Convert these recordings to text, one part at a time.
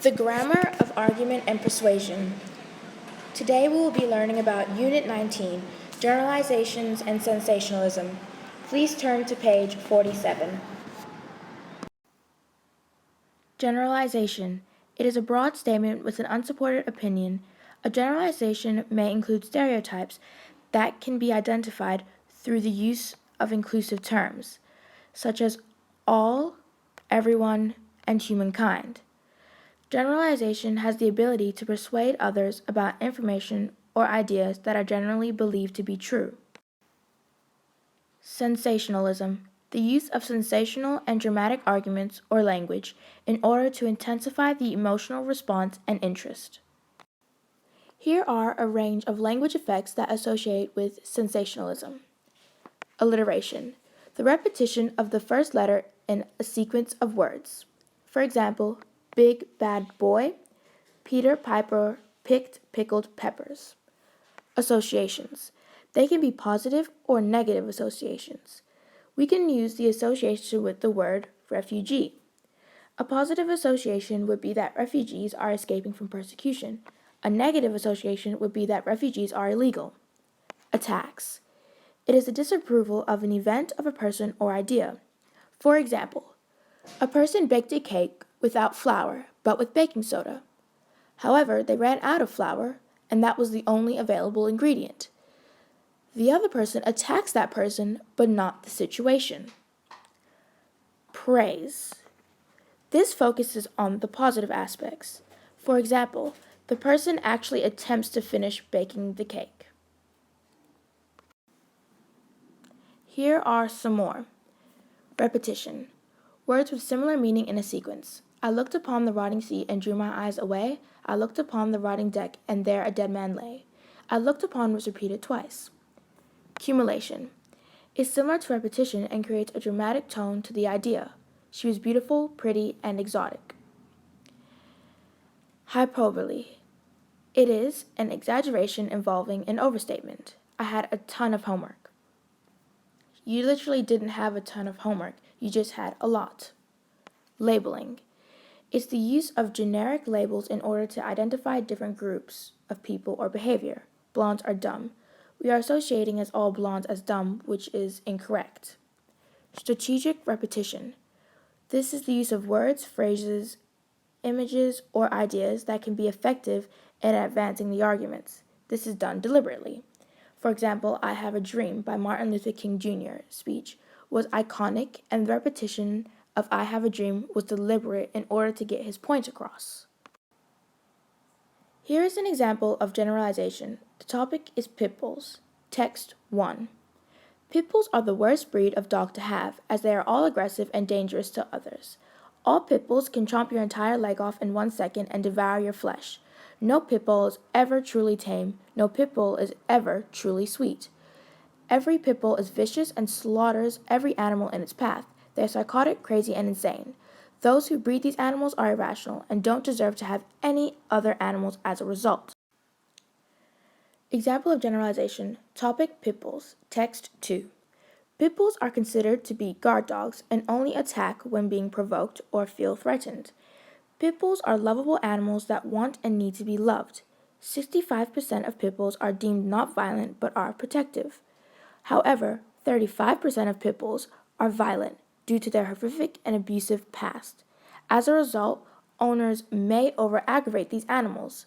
The Grammar of Argument and Persuasion. Today we will be learning about Unit 19, Generalizations and Sensationalism. Please turn to page 47. Generalization. It is a broad statement with an unsupported opinion. A generalization may include stereotypes that can be identified through the use of inclusive terms, such as all, everyone, and humankind. Generalization has the ability to persuade others about information or ideas that are generally believed to be true. Sensationalism. The use of sensational and dramatic arguments or language in order to intensify the emotional response and interest. Here are a range of language effects that associate with sensationalism. Alliteration. The repetition of the first letter in a sequence of words. For example, big bad boy, Peter Piper picked pickled peppers. Associations. They can be positive or negative associations. We can use the association with the word refugee. A positive association would be that refugees are escaping from persecution. A negative association would be that refugees are illegal. Attacks. It is a disapproval of an event of a person or idea. For example, a person baked a cake without flour, but with baking soda. However, they ran out of flour, and that was the only available ingredient. The other person attacks that person, but not the situation. Praise. This focuses on the positive aspects. For example, the person actually attempts to finish baking the cake. Here are some more. Repetition. Words with similar meaning in a sequence. I looked upon the rotting sea and drew my eyes away. I looked upon the rotting deck, and there a dead man lay. I looked upon was repeated twice. Cumulation is similar to repetition and creates a dramatic tone to the idea. She was beautiful, pretty, and exotic. Hyperbole. It is an exaggeration involving an overstatement. I had a ton of homework. You literally didn't have a ton of homework. You just had a lot. Labeling. It's the use of generic labels in order to identify different groups of people or behavior. Blondes are dumb. We are associating as all blondes as dumb, which is incorrect. Strategic repetition. This is the use of words, phrases, images, or ideas that can be effective in advancing the arguments. This is done deliberately. For example, I Have a Dream by Martin Luther King Jr. speech was iconic, and the repetition of I Have a Dream was deliberate in order to get his point across. Here is an example of generalization. The topic is pit bulls. Text 1. Pit bulls are the worst breed of dog to have, as they are all aggressive and dangerous to others. All pit bulls can chomp your entire leg off in 1 second and devour your flesh. No pit bull is ever truly tame. No pit bull is ever truly sweet. Every pit bull is vicious and slaughters every animal in its path. They are psychotic, crazy, and insane. Those who breed these animals are irrational and don't deserve to have any other animals as a result. Example of generalization. Topic pit bulls. Text 2. Pit bulls are considered to be guard dogs and only attack when being provoked or feel threatened. Pit bulls are lovable animals that want and need to be loved. 65% of pit bulls are deemed not violent but are protective. However, 35% of pit bulls are violent due to their horrific and abusive past. As a result, owners may over-aggravate these animals.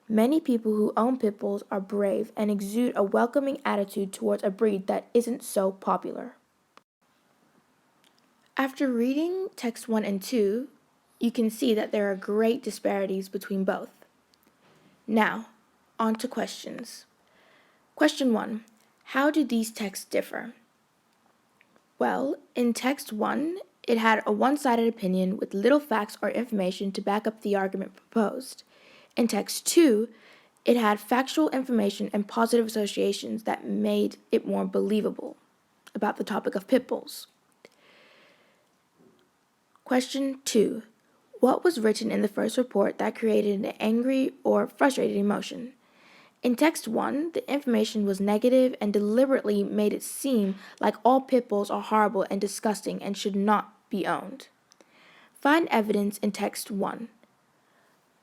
Many people who own pit bulls are brave and exude a welcoming attitude towards a breed that isn't so popular. After reading text 1 and 2, you can see that there are great disparities between both. Now, on to questions. Question 1. How do these texts differ? Well, in text 1, it had a one-sided opinion with little facts or information to back up the argument proposed. In text 2, it had factual information and positive associations that made it more believable about the topic of pit bulls. Question 2. What was written in the first report that created an angry or frustrated emotion? In text 1, the information was negative and deliberately made it seem like all pit bulls are horrible and disgusting and should not be owned. Find evidence in text 1.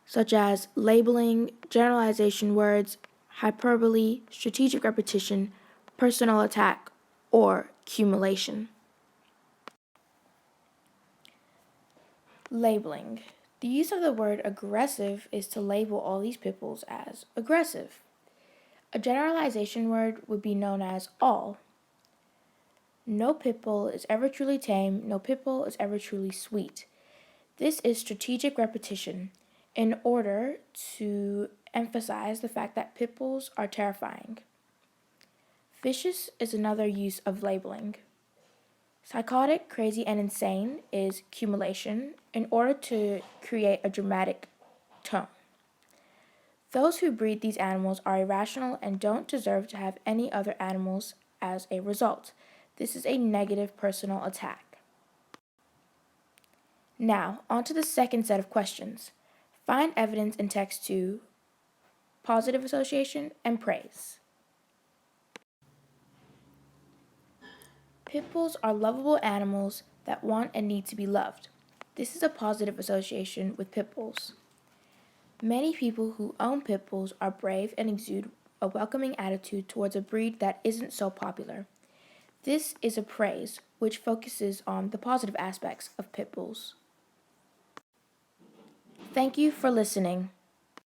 such as labeling, generalization words, hyperbole, strategic repetition, personal attack, or cumulation. Labeling. The use of the word aggressive is to label all these pit bulls as aggressive. A generalization word would be known as all. No pit bull is ever truly tame, no pit bull is ever truly sweet. This is strategic repetition in order to emphasize the fact that pit bulls are terrifying. Vicious is another use of labeling. Psychotic, crazy, and insane is cumulation in order to create a dramatic tone. Those who breed these animals are irrational and don't deserve to have any other animals as a result. This is a negative personal attack. Now, on to the second set of questions. Find evidence in text to positive association and praise. Pit bulls are lovable animals that want and need to be loved. This is a positive association with pit bulls. Many people who own pit bulls are brave and exude a welcoming attitude towards a breed that isn't so popular. This is a praise, which focuses on the positive aspects of pit bulls. Thank you for listening.